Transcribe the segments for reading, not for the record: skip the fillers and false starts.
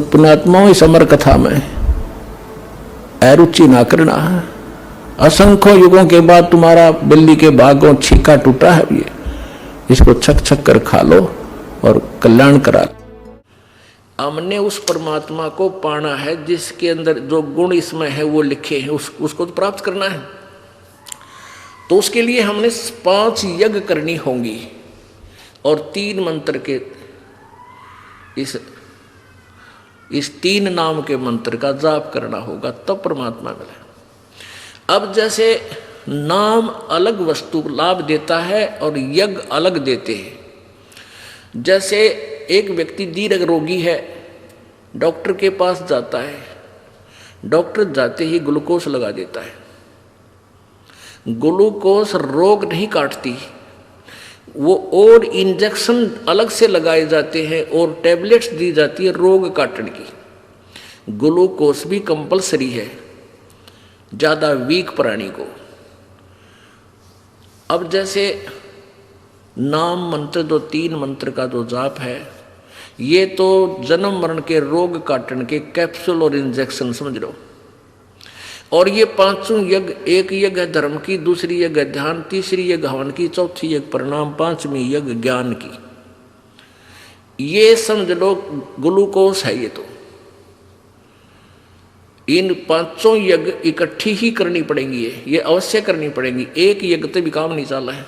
पुण्यात्माओं इस अमर कथा में अरुचि ना करना है। असंख्य युगों के बाद तुम्हारा बिल्ली के भागों छीका टूटा है, ये इसको छक छक कर खा लो और कल्याण करा। हमने उस परमात्मा को पाना है जिसके अंदर जो गुण इसमें है वो लिखे हैं, उसको तो प्राप्त करना है। तो उसके लिए हमने 5 यज्ञ करनी होंगी और 3 मंत्र के इस 3 नाम के मंत्र का जाप करना होगा, तब परमात्मा मिले। अब जैसे नाम अलग वस्तु लाभ देता है और यज्ञ अलग देते हैं। जैसे एक व्यक्ति दीर्घ रोगी है, डॉक्टर के पास जाता है, डॉक्टर जाते ही ग्लूकोज लगा देता है। ग्लूकोज रोग नहीं काटती, वो और इंजेक्शन अलग से लगाए जाते हैं और टैबलेट्स दी जाती है रोग काटने की। ग्लूकोज भी कंपलसरी है ज़्यादा वीक प्राणी को। अब जैसे नाम मंत्र जो 3 मंत्र का जो जाप है, ये तो जन्म मरण के रोग काटने के कैप्सूल और इंजेक्शन समझ लो। और ये 5 यज्ञ, एक यज्ञ है धर्म की, दूसरी यज्ञ ध्यान, तीसरी यज्ञ हवन की, चौथी यज्ञ प्रणाम, 5वीं यज्ञ ज्ञान की। ये समझ लो ग्लूकोज है। ये तो इन 5 यज्ञ इकट्ठी ही करनी पड़ेंगी, ये अवश्य करनी पड़ेंगी। एक यज्ञ तो भी काम नहीं चला है।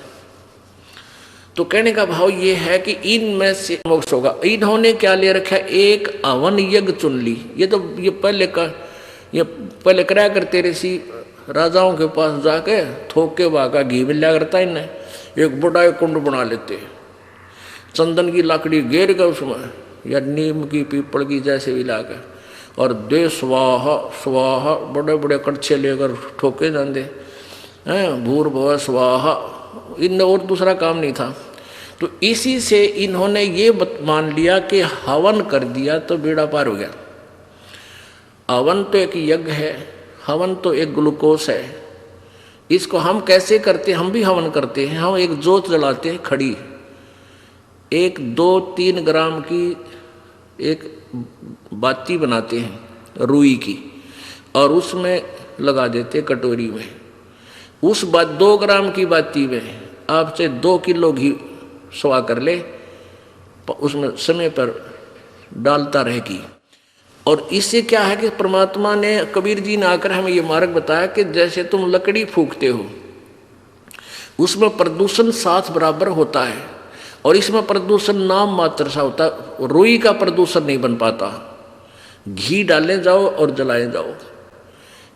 तो कहने का भाव ये है कि इनमें से मोक्ष होगा। इन्होंने क्या ले रखा है, एक हवन यज्ञ चुन ली। ये पहले कराया करते ऋषि राजाओं के पास जाके थोक के भागा घी मिला करता है। इन्हें एक बड़ा कुंड बना लेते, चंदन की लकड़ी घेर कर उसमें या नीम की पीपल की जैसे भी लाके, और दे स्वाहा स्वाहा बड़े बड़े कड़छे लेकर ठोके जाते हैं, भूर भव स्वाहा। इन और दूसरा काम नहीं था। तो इसी से इन्होंने ये मान लिया कि हवन कर दिया तो बेड़ा पार हो गया। हवन तो एक यज्ञ है, हवन तो एक ग्लूकोज है। इसको हम कैसे करते हैं, हम भी हवन करते हैं। हम एक जोत जलाते हैं खड़ी, 1, 2, 3 ग्राम की एक बाती बनाते हैं रुई की, और उसमें लगा देते कटोरी में। उस 2 ग्राम की बाती में आपसे 2 किलो घी सवा कर ले, उसमें समय पर डालता रहेगी। और इससे क्या है कि परमात्मा ने, कबीर जी ने आकर हमें ये मार्ग बताया कि जैसे तुम लकड़ी फूंकते हो, उसमें प्रदूषण 7 बराबर होता है, और इसमें प्रदूषण नाम मात्र सा होता है। रुई का प्रदूषण नहीं बन पाता। घी डाले जाओ और जलाए जाओ।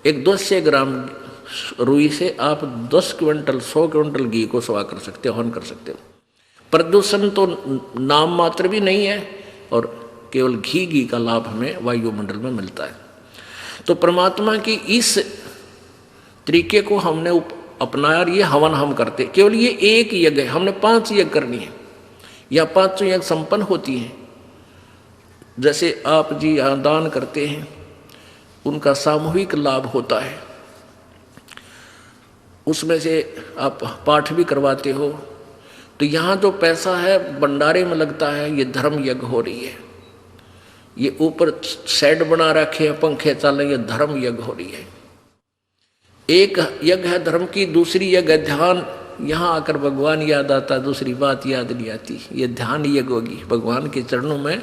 एक 200 ग्राम रुई से आप 10 क्विंटल 100 क्विंटल घी को सवा कर सकते हो, हवन कर सकते हो। प्रदूषण तो नाम मात्र भी नहीं है, और केवल घी का लाभ हमें वायुमंडल में मिलता है। तो परमात्मा की इस तरीके को हमने अपनाया और ये हवन हम करते। केवल ये एक यज्ञ है, हमने 5 यज्ञ करनी है, या 5 यज्ञ संपन्न होती हैं। जैसे आप जी यहाँ दान करते हैं, उनका सामूहिक लाभ होता है। उसमें से आप पाठ भी करवाते हो, तो यहाँ जो पैसा है भंडारे में लगता है, ये धर्म यज्ञ हो रही है। ये ऊपर शेड बना रखे हैं, पंखे चल रहे, ये धर्म यज्ञ हो रही है। एक यज्ञ है धर्म की, दूसरी यज्ञ ध्यान। यहाँ आकर भगवान याद आता, दूसरी बात याद नहीं आती। ये ध्यान यज्ञ होगी, भगवान के चरणों में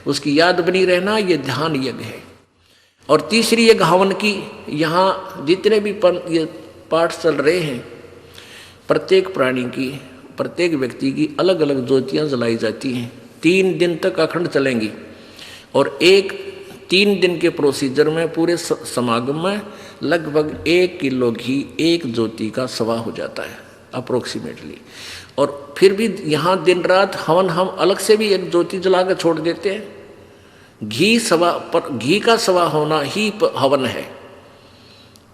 उसकी याद बनी रहना, ये ध्यान यज्ञ है। और तीसरी यज्ञ हवन की। यहाँ जितने भी ये पाठ चल रहे हैं, प्रत्येक प्राणी की, प्रत्येक व्यक्ति की अलग अलग ज्योतियाँ जलाई जाती हैं। 3 दिन तक अखंड चलेंगी, और 3 दिन के प्रोसीजर में पूरे समागम में लगभग 1 किलो घी एक ज्योति का सवा हो जाता है अप्रोक्सीमेटली। और फिर भी यहाँ दिन रात हवन हम अलग से भी एक ज्योति जला कर छोड़ देते हैं। घी का सवा होना ही हवन है।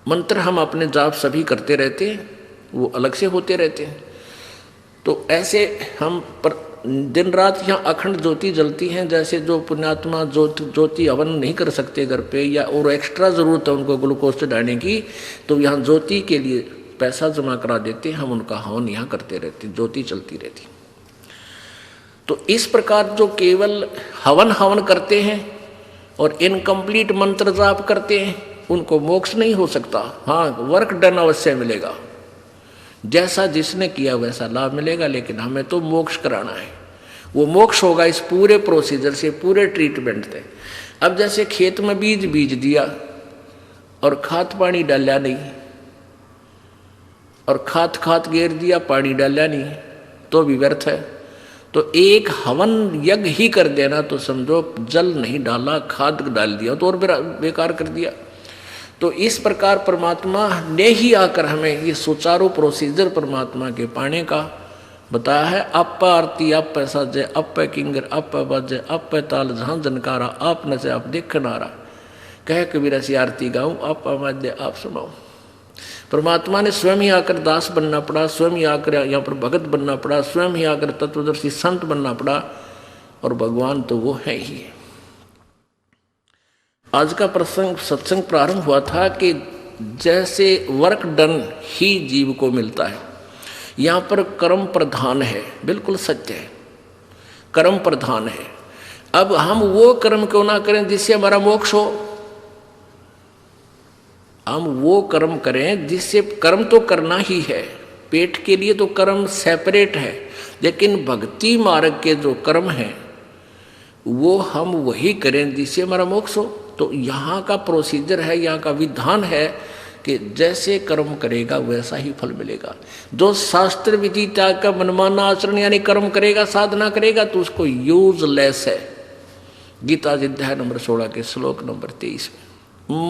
मंत्र हम अपने जाप सभी करते रहते हैं, वो अलग से होते रहते हैं। तो ऐसे हम दिन रात यहाँ अखंड ज्योति जलती हैं। जैसे जो पुण्यात्मा ज्योति हवन नहीं कर सकते घर पे, या और एक्स्ट्रा ज़रूरत है उनको ग्लूकोज चढ़ाने की, तो यहाँ ज्योति के लिए पैसा जमा करा देते हैं, हम उनका हवन यहाँ करते रहते, ज्योति चलती रहती। तो इस प्रकार जो केवल हवन करते हैं और इनकम्प्लीट मंत्र जाप करते हैं उनको मोक्ष नहीं हो सकता। हाँ, वर्क डन अवश्य मिलेगा, जैसा जिसने किया वैसा लाभ मिलेगा, लेकिन हमें तो मोक्ष कराना है। वो मोक्ष होगा इस पूरे प्रोसीजर से, पूरे ट्रीटमेंट से। अब जैसे खेत में बीज दिया और खाद पानी डाला नहीं, और खाद घेर दिया, पानी डाला नहीं, तो भी व्यर्थ है। तो एक हवन यज्ञ ही कर देना, तो समझो जल नहीं डाला, खाद डाल दिया तो और बेकार कर दिया। तो इस प्रकार परमात्मा ने ही आकर हमें ये सुचारू प्रोसीजर परमात्मा के पाने का बताया है। अप आरती अप साजे अप किंगर अप बाजे अप ताल जहाँ जनकारा आप न से आप देख नारा, कह कबीर ऐसी आरती गाऊं आप आवाज़ आप सुनाओ। परमात्मा ने स्वयं ही आकर दास बनना पड़ा, स्वयं ही आकर यहाँ पर भगत बनना पड़ा, स्वयं ही आकर तत्वदर्शी संत बनना पड़ा, और भगवान तो वो है ही। आज का प्रसंग सत्संग प्रारंभ हुआ था कि जैसे वर्क डन ही जीव को मिलता है, यहाँ पर कर्म प्रधान है, बिल्कुल सत्य है, कर्म प्रधान है। अब हम वो कर्म क्यों ना करें जिससे हमारा मोक्ष हो, हम वो कर्म करें जिससे, कर्म तो करना ही है, पेट के लिए तो कर्म सेपरेट है, लेकिन भक्ति मार्ग के जो कर्म हैं वो हम वही करें जिससे हमारा मोक्ष हो। तो यहाँ का प्रोसीजर है, यहाँ का विधान है कि जैसे कर्म करेगा वैसा ही फल मिलेगा। जो शास्त्र विधि त्याग का मनमाना आचरण यानी कर्म करेगा, साधना करेगा, तो उसको यूजलेस है। गीता अध्याय नंबर 16 के श्लोक नंबर 23 में,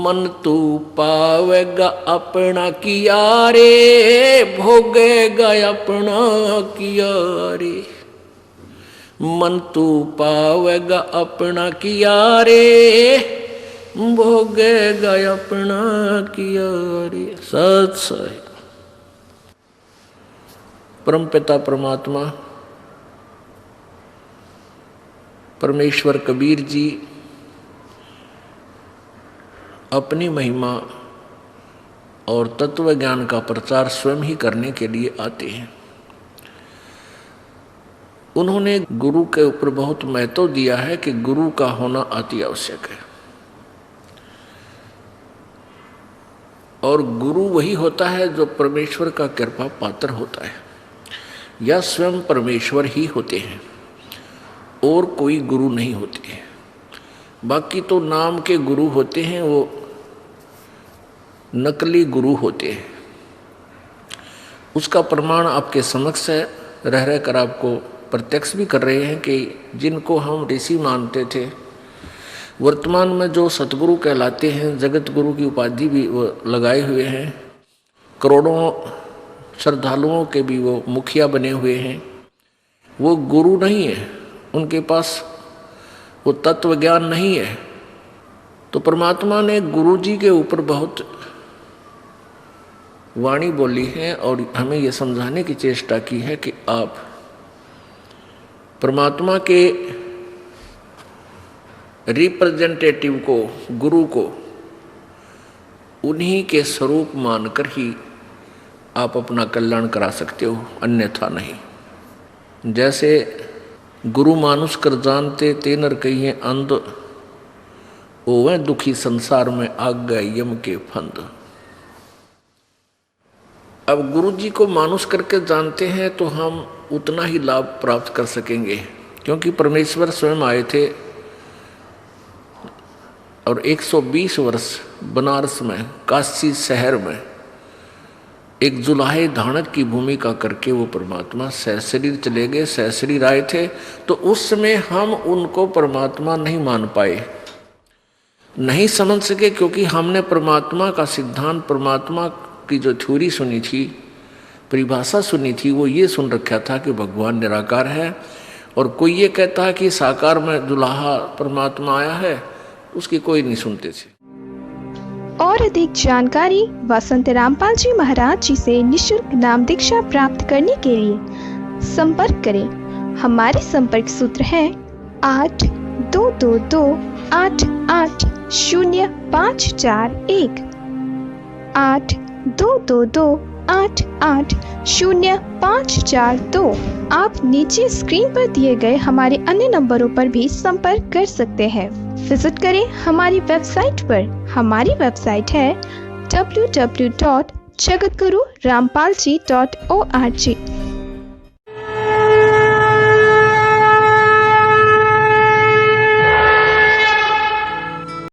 मन तू पावेगा अपना किया रे, भोगेगा अपना किया रे। मन तू पावेगा अपना किया रे, भोगेगा अपना किया रे। सच है। परमपिता परमात्मा परमेश्वर कबीर जी अपनी महिमा और तत्व ज्ञान का प्रचार स्वयं ही करने के लिए आते हैं। उन्होंने गुरु के ऊपर बहुत महत्व दिया है कि गुरु का होना अति आवश्यक है, और गुरु वही होता है जो परमेश्वर का कृपा पात्र होता है, या स्वयं परमेश्वर ही होते हैं, और कोई गुरु नहीं होते हैं। बाकी तो नाम के गुरु होते हैं, वो नकली गुरु होते हैं। उसका प्रमाण आपके समक्ष है, रह रहकर आपको प्रत्यक्ष भी कर रहे हैं कि जिनको हम ऋषि मानते थे, वर्तमान में जो सतगुरु कहलाते हैं, जगत गुरु की उपाधि भी वो लगाए हुए हैं, करोड़ों श्रद्धालुओं के भी वो मुखिया बने हुए हैं, वो गुरु नहीं है, उनके पास वो तत्व ज्ञान नहीं है। तो परमात्मा ने गुरु जी के ऊपर बहुत वाणी बोली है और हमें ये समझाने की चेष्टा की है कि आप परमात्मा के रिप्रेजेंटेटिव को, गुरु को, उन्हीं के स्वरूप मानकर ही आप अपना कल्याण करा सकते हो, अन्यथा नहीं। जैसे गुरु मानुष कर जानते ते नर कहिए अंध, ओवे दुखी संसार में आग गए यम के फंद। अब गुरु जी को मानुष करके जानते हैं तो हम उतना ही लाभ प्राप्त कर सकेंगे, क्योंकि परमेश्वर स्वयं आए थे और 120 वर्ष बनारस में, काशी शहर में एक जुलाहे धानक की भूमिका करके वो परमात्मा सहशरीर चले गए, सहशरीर आए थे। तो उस समय हम उनको परमात्मा नहीं मान पाए, नहीं समझ सके, क्योंकि हमने परमात्मा का सिद्धांत, परमात्मा की जो थ्योरी सुनी थी, परिभाषा सुनी थी, वो ये सुन रखा था कि भगवान निराकार है, और कोई ये कहता है कि साकार में दुल्हा परमात्मा आया है, उसकी कोई नहीं सुनते थे। और अधिक जानकारी वसंत रामपाल जी महाराज जी से निशुल्क नाम दीक्षा प्राप्त करने के लिए संपर्क करें। हमारे संपर्क सूत्र है 8222880541 8222880541। 0542। आप नीचे स्क्रीन पर दिए गए हमारे अन्य नंबरों पर भी संपर्क कर सकते हैं। विजिट करें हमारी वेबसाइट पर। हमारी वेबसाइट है www.jagatgururampalji.org।